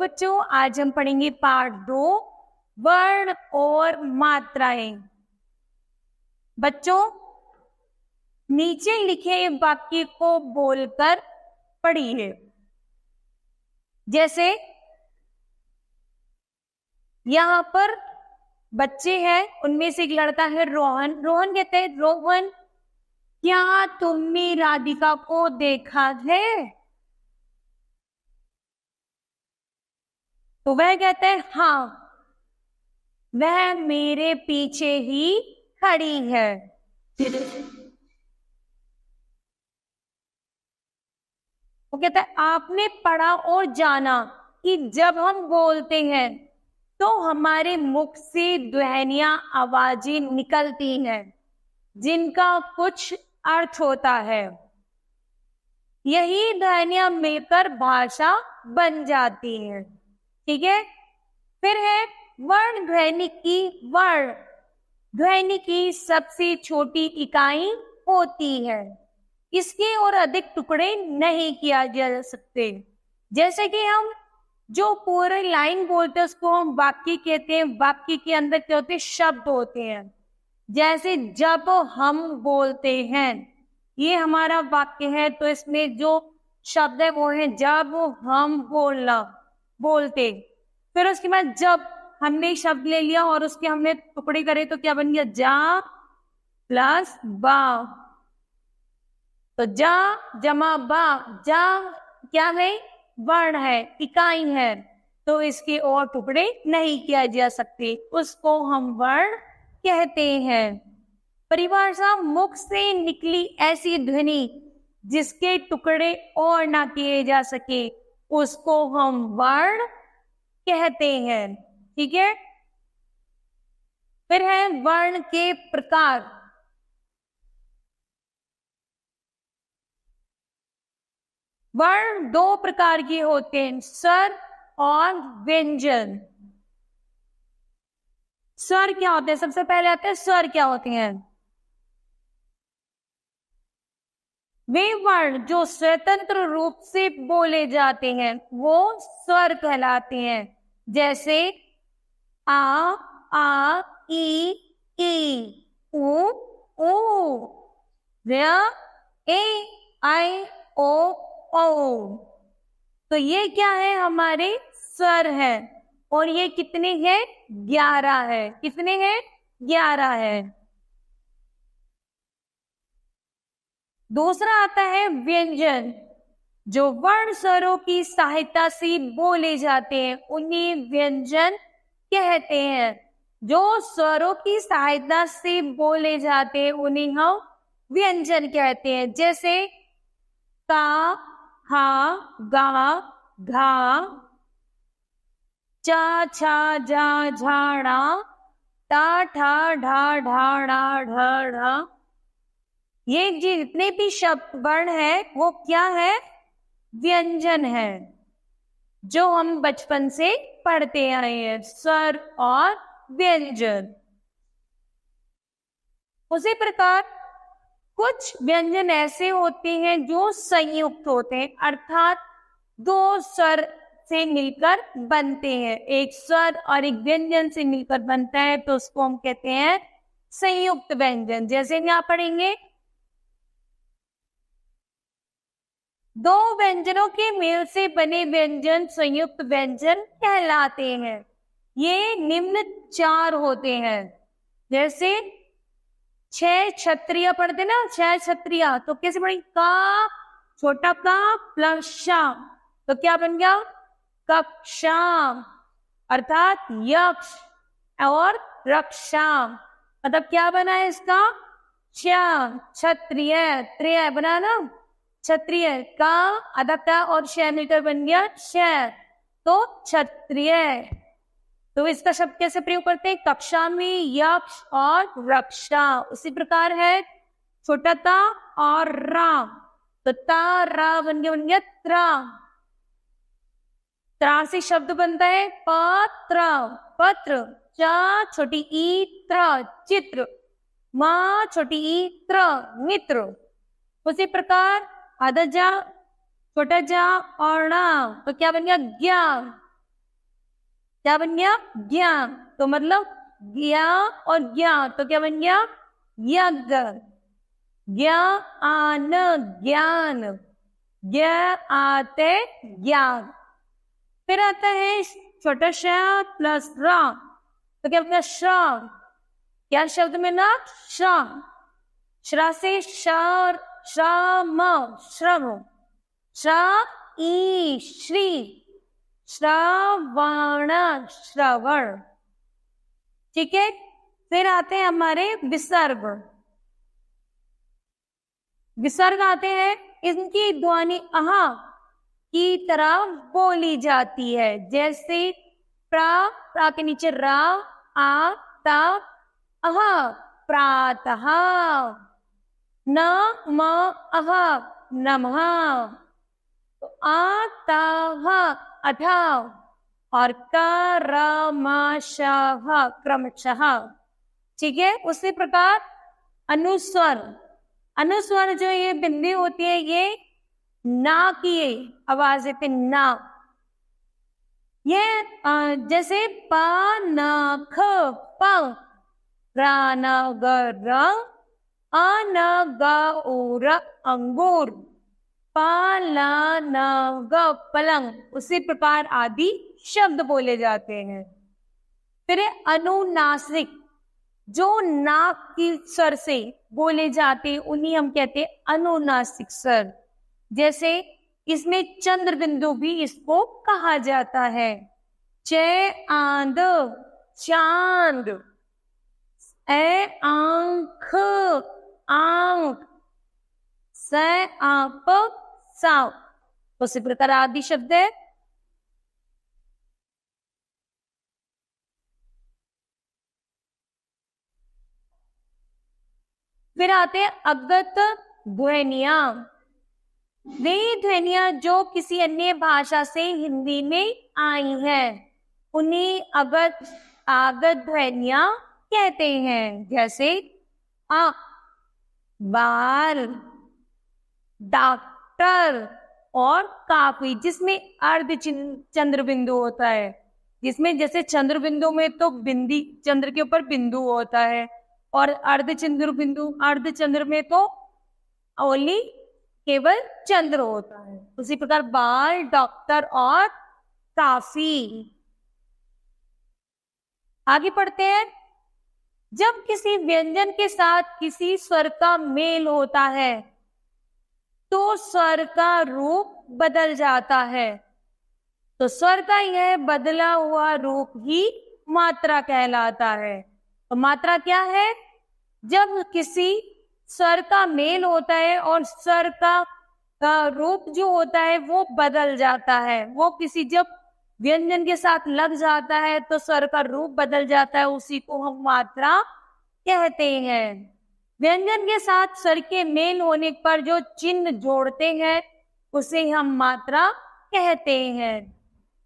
बच्चों, आज हम पढ़ेंगे पाठ 2, वर्ण और मात्राएं। बच्चों, नीचे लिखे वाक्य को बोलकर पढ़िए। जैसे यहाँ पर बच्चे हैं, उनमें से एक लड़का है रोहन। रोहन कहते हैं, रोहन क्या तुमने राधिका को देखा है? तो वह कहते हैं हाँ, वह मेरे पीछे ही खड़ी है। वो कहता है आपने पढ़ा और जाना कि जब हम बोलते हैं तो हमारे मुख से ध्वनियां, आवाजें निकलती हैं जिनका कुछ अर्थ होता है। यही ध्वनियां मिलकर भाषा बन जाती है। ठीक है। फिर है वर्ण ध्वनिकी। वर्ण ध्वनि की सबसे छोटी इकाई होती है। इसके और अधिक टुकड़े नहीं किया जा सकते। जैसे कि हम जो पूरे लाइन बोलते हैं उसको हम वाक्य कहते हैं। वाक्य के अंदर क्या होते हैं? शब्द होते हैं। जैसे जब हम बोलते हैं, ये हमारा वाक्य है, तो इसमें जो शब्द है वो है जब हम बोलते। फिर उसके बाद जब हमने शब्द ले लिया और उसके हमने टुकड़े करे तो क्या बन गया? जा प्लस बा। तो जा जमा बा, जा क्या है? वर्ण है, इकाई है, तो इसके और टुकड़े नहीं किया जा सकते, उसको हम वर्ण कहते हैं। परिभाषा मुख से निकली ऐसी ध्वनि जिसके टुकड़े और ना किए जा सके, उसको हम वर्ण कहते हैं। ठीक है। फिर है वर्ण के प्रकार। वर्ण दो प्रकार के होते हैं, स्वर और व्यंजन। स्वर क्या होते हैं? सबसे पहले आते हैं स्वर क्या होते हैं? वे वर्ण जो स्वतंत्र रूप से बोले जाते हैं वो स्वर कहलाते हैं। जैसे आ, ई, उ, ए, आई, ओ। तो ये क्या है? हमारे स्वर है। और ये कितने हैं? 11 है। कितने हैं? 11 है। दूसरा आता है व्यंजन, जो वर्ण स्वरों की सहायता से बोले जाते हैं उन्हें व्यंजन कहते हैं। जो स्वरों की सहायता से बोले जाते हैं उन्हें हम व्यंजन कहते हैं। जैसे का, हा, गा, घा, चा, छा, जा, झाड़ा, टा, ठा, ढा, ढाड़ा, ढा। ये जितने भी शब्द वर्ण है वो क्या है? व्यंजन है, जो हम बचपन से पढ़ते आए हैं, स्वर और व्यंजन। उसी प्रकार कुछ व्यंजन ऐसे होते हैं जो संयुक्त होते हैं, अर्थात दो स्वर से मिलकर बनते हैं। एक स्वर और एक व्यंजन से मिलकर बनता है तो उसको हम कहते हैं संयुक्त व्यंजन। जैसे यहाँ पढ़ेंगे, दो व्यंजनों के मेल से बने व्यंजन संयुक्त व्यंजन कहलाते हैं। ये निम्न 4 होते हैं। जैसे 6 क्षत्रिय पढ़ते ना, 6 क्षत्रिय, तो कैसे पढ़ेंगे? का, छोटा का प्लस शाम, तो क्या बन गया? कक्षाम, अर्थात यक्ष और रक्षाम। मतलब क्या बना है इसका? श्याम, क्षत्रिय, त्रिय बना ना, क्षत्रिय का अदक्ता और शय मिलकर बन गया शय, तो क्षत्रिय। तो इसका शब्द कैसे प्रयोग करते हैं? कक्षा में यक्ष और रक्षा। उसी प्रकार है छोटा ता और राम, तो ता रा बन गया त्रा। त्रा से शब्द बनता है पत्र, पत्र। चा छोटी ई त्र, चित्र। माँ छोटी ई त्र, मित्र। उसी प्रकार अदजा, छोटा जा और ना, तो क्या बन गया? ज्ञान। क्या बन गया? ज्ञा। तो मतलब ज्ञा और ज्ञा, तो क्या बन गया? यज्ञ। ज्ञान, ज्ञान, ज्ञ आते ज्ञान। फिर आता है छोटा श प्लस र, तो क्या बन गया? क्या शब्द में ना? श्रम। श्रा से शर, श्रम, श्रम। श्रा ई श्री, श्रवण, श्रवण। ठीक है। फिर आते हैं हमारे विसर्ग। विसर्ग आते हैं, इनकी ध्वनि अह की तरह बोली जाती है। जैसे प्रा के नीचे रा, आ, ता, अह, प्रातः। न म अह, नमः। तो आतः, अथः। और क्रमशः, क्रमशः। ठीक है। उसी प्रकार अनुस्वर, अनुस्वर जो ये बिंदी होती है, ये ना की आवाज देते, ना। ये जैसे प न ख प, रा न ग र, अ न ग उ र अंगूर, प ल न ग पलंग। उसी प्रकार आदि शब्द बोले जाते हैं। फिर अनुनासिक, जो नाक की स्वर से बोले जाते उन्हीं हम कहते हैं अनुनासिक स्वर। जैसे इसमें चंद्र बिंदु भी इसको कहा जाता है। च आंद, चांद। ए आंख, आंख। स आप, सांप। उसी प्रकार आदि शब्द है। फिर आते हैं अगत ध्वनिया। वे ध्वनिया जो किसी अन्य भाषा से हिंदी में आई हैं, उन्हें अगत, आगत ध्वनिया कहते हैं। जैसे आ, बाल, डॉक्टर और काफी, जिसमें अर्ध चंद्र बिंदु होता है। जिसमें जैसे चंद्र बिंदु में तो बिंदी, चंद्र के ऊपर बिंदु होता है, और अर्ध चंद्र बिंदु, अर्ध चंद्र में तो ओनली केवल चंद्र होता है। उसी प्रकार बाल, डॉक्टर और काफी। आगे पढ़ते हैं। जब किसी व्यंजन के साथ किसी स्वर का मेल होता है तो स्वर का रूप बदल जाता है। तो स्वर का यह बदला हुआ रूप ही मात्रा कहलाता है। तो मात्रा क्या है? जब किसी स्वर का मेल होता है और स्वर का रूप जो होता है वो बदल जाता है। वो किसी जब व्यंजन के साथ लग जाता है तो स्वर का रूप बदल जाता है, उसी को हम मात्रा कहते हैं। व्यंजन के साथ स्वर के मेल होने पर जो चिन्ह जोड़ते हैं उसे हम मात्रा कहते हैं।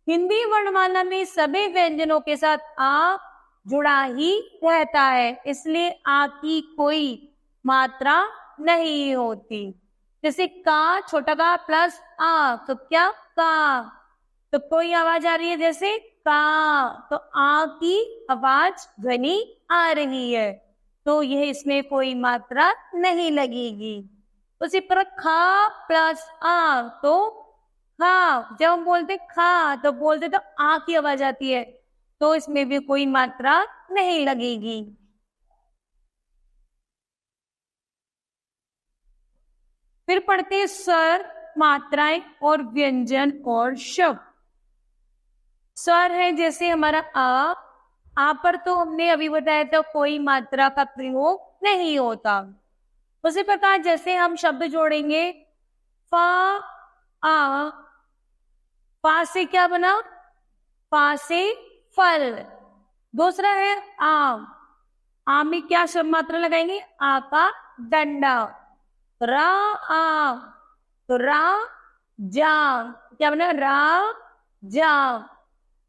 हिंदी वर्णमाला में सभी व्यंजनों के साथ आ जुड़ा ही रहता है, इसलिए आ की कोई मात्रा नहीं होती। जैसे का, छोटा का प्लस आ, तो क्या? का। तो कोई आवाज आ रही है जैसे का, तो आ की आवाज, ध्वनि आ रही है, तो यह इसमें कोई मात्रा नहीं लगेगी। उसी पर खा प्लस आ, तो खा। जब हम बोलते खा तो बोलते तो आ की आवाज आती है, तो इसमें भी कोई मात्रा नहीं लगेगी। फिर पढ़ते हैं स्वर, मात्राएं और व्यंजन और शब्द। स्वर है जैसे हमारा आ पर तो हमने अभी बताया था कोई मात्रा का प्रयोग नहीं होता। उसी प्रकार जैसे हम शब्द जोड़ेंगे फा, आ, फा से क्या बना? फा से फल। दूसरा है आम, आम में क्या शब्द मात्रा लगाएंगे? आ का डंडा। रा आ, तो रा जाम, क्या बना? रा जाम।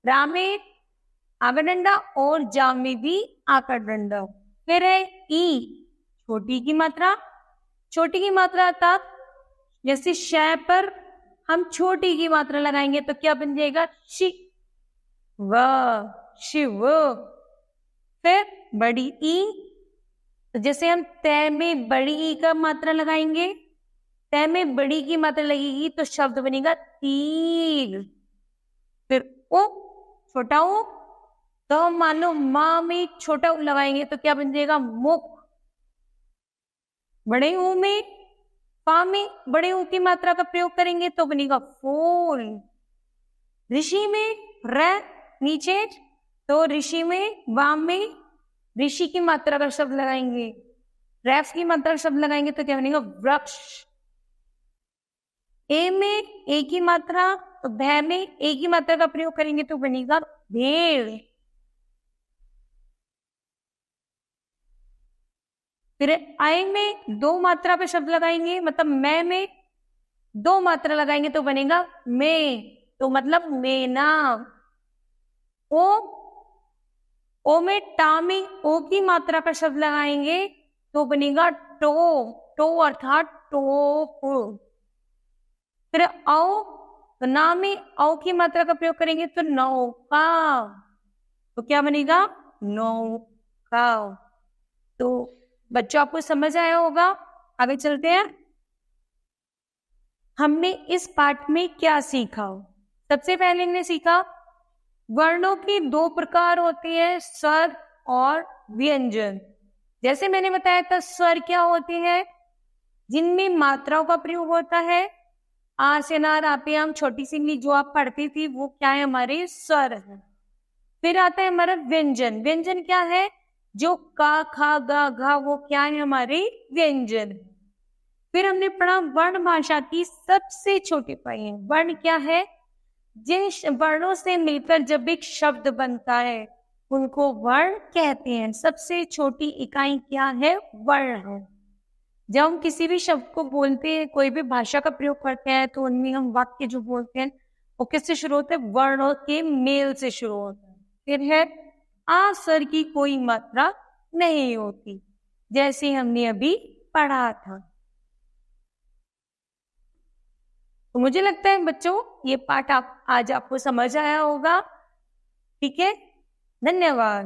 रा में आका डंडा और जाम में भी आका डंडा। फिर है ई, छोटी की मात्रा। छोटी की मात्रा तक जैसे श पर हम छोटी की मात्रा लगाएंगे तो क्या बन जाएगा? शी। व, शिव। फिर बड़ी ई, तो जैसे हम तय में बड़ी ई का मात्रा लगाएंगे, तय में बड़ी की मात्रा लगेगी तो शब्द बनेगा तीर। फिर ओ, छोटा ओ, तो हम मान लो माँ में छोटा ऊ लगाएंगे तो क्या बन जाएगा? मुख। बड़े ऊ में, पा में बड़े ऊ की मात्रा का प्रयोग करेंगे तो बनेगा फूल। ऋषि में र नीचे, तो ऋषि में, वाम में ऋषि की मात्रा का शब्द लगाएंगे, रैफ की मात्रा का शब्द लगाएंगे तो क्या बनेगा? वृक्ष। ए में ए की मात्रा, तो भय में ए की मात्रा का प्रयोग करेंगे तो बनेगा भेड़। फिर आय में दो मात्रा पे शब्द लगाएंगे, मतलब मैं में दो मात्रा लगाएंगे तो बनेगा मैं, तो मतलब मेना। ओ में टा में ओ की मात्रा का शब्द लगाएंगे तो बनेगा टो, टो अर्थात टोप। फिर औ, तो ना में औ की मात्रा का प्रयोग करेंगे तो नौका, तो क्या बनेगा? नौका। तो बच्चों आपको समझ आया होगा। आगे चलते हैं। हमने इस पाठ में क्या सीखा? सबसे पहले हमने सीखा वर्णों की दो प्रकार होते हैं, स्वर और व्यंजन। जैसे मैंने बताया था, स्वर क्या होते हैं? जिनमें मात्राओं का प्रयोग होता है। आ से नार आपे हम छोटी सी जो आप पढ़ती थी वो क्या है? हमारे स्वर है। फिर आता है हमारा व्यंजन। व्यंजन क्या है? जो का, खा, गा, घा, वो क्या है? हमारे व्यंजन। फिर हमने पढ़ा वर्ण भाषा की सबसे छोटी पाई है। वर्ण क्या है? जिन वर्णों से मिलकर जब एक शब्द बनता है उनको वर्ण कहते हैं। सबसे छोटी इकाई क्या है? वर्ण है। जब हम किसी भी शब्द को बोलते हैं, कोई भी भाषा का प्रयोग करते हैं, तो उनमें हम वाक्य जो बोलते हैं वो किससे शुरू होते हैं? वर्णों के मेल से शुरू होता है। फिर है आ स्वर की कोई मात्रा नहीं होती, जैसे हमने अभी पढ़ा था। तो मुझे लगता है बच्चों ये पाठ आज आपको समझ आया होगा। ठीक है, धन्यवाद।